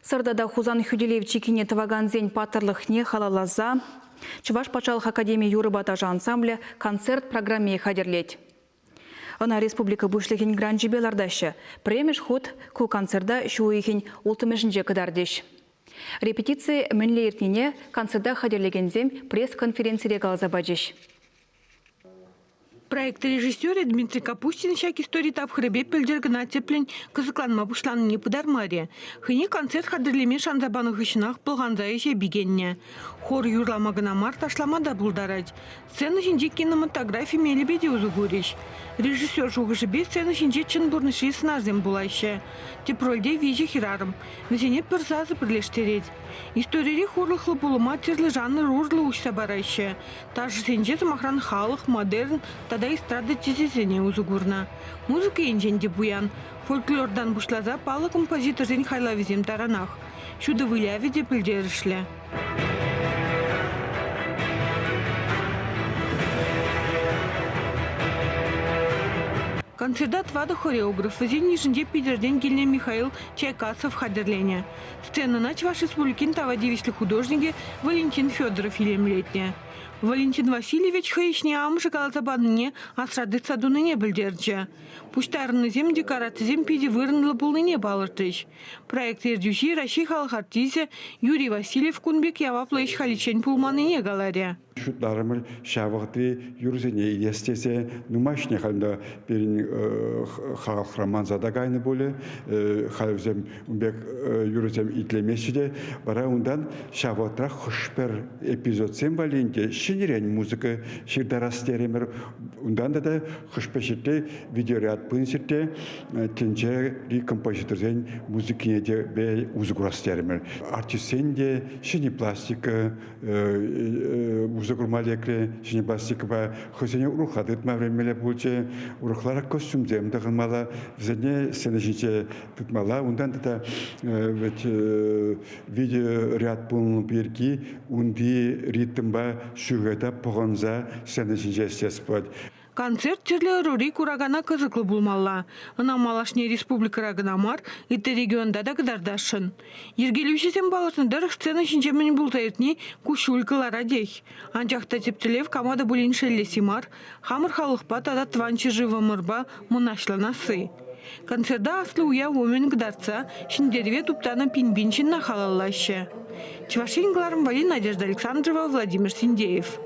Сырдада хузан хүделев чекине таваганзен патырлыхне халалаза. Чуваш пачалық академия юрыбатажа ансамбле концерт программе хадерлеть. Она республика бушлыхин гранжибелардашы. Премеш ход ку концерта шуихин ултымешінже кыдардеш. Репетиция мінле ертіне концерта хадерлегензем пресс-конференция галазабаджеш. Проект режиссера Дмитрий Капустин шак истории тап хребе пельдергна теплень кызыкланма бушланы не подармаре. Хыне концерт хадырлеме шанзабану хышынах пылганза еше бигенне. Хор юрламагына мар ташлама да булдарать. Сцена шинже кинематография мелебеде узугуриш. Режиссер жугышыбе сцена шинже чын бурныши снарзем булайше. Тепрольде вижи хирарым. Везене персазы прилештереть. Истории хорлыхлы булыма терлы жанр ружлы ушса барайше. Тажы сенже замахран халық, модерн, тада эстрада тезезене узугурна. Музыка енженде буян. Фольклордан бушлаза палы композитор зен хайлавизем таранах. Шуды вылявиде пілдерішлі. Концерта твада хореограф, зен нижінде Питерден келне Михаил Чайкасов хадерлене. Сцена на Чуваш республикин тавадевисли художники Валентин Федоров елемлетне. Валентин Васильевич хайшне амжы калазабанне асрады садуныне білдерджі. Пуштарыны зем декораты зем пиде вырынлы булныне балыртыш. Проект ердюши Раши халық артизе Юрий Васильев кунбек яваплайш халичен пулманыне галаре. Шутларымыр шавықты юрзене естесе нумашне халында перин халық романзада гайны болы халывзем умбек юрзем итлемешіде бара ундан шавытра хушпер эпизод символинде шинерен музыка ширдарастеремер ундан да хушпешите видеоряд пынсите тенче ри композиторзен музыкине де бе узгурастеремер артистенде шини пластика Узагурмалекре, шинебастикова, хозяйне урухадыт мавремеле булче, урухлара костюмзем дагмала, взадне сенежиче тутмала, ундан да ведь видеоряд полный перки, унди ритмба шугата погонза сенежиче спать. Концерт терлі рури курагана кызыклы булмалла. Ына малашне республика рагынамар, итті регионда да кыдардашын. Ергелеушесен баласындар сцена шинчемені бултаертне кушулькалара дейх. Анчақта тептілев камада булин шеллесимар, хамыр халықпа тада тванчы живымырба мұнашланасы. Концерда аслы уя омен кыдарца, шиндерве туптана пинбинчин нахалалаще. Чувашингларым Вали Надежда Александрова, Владимир Синдеев.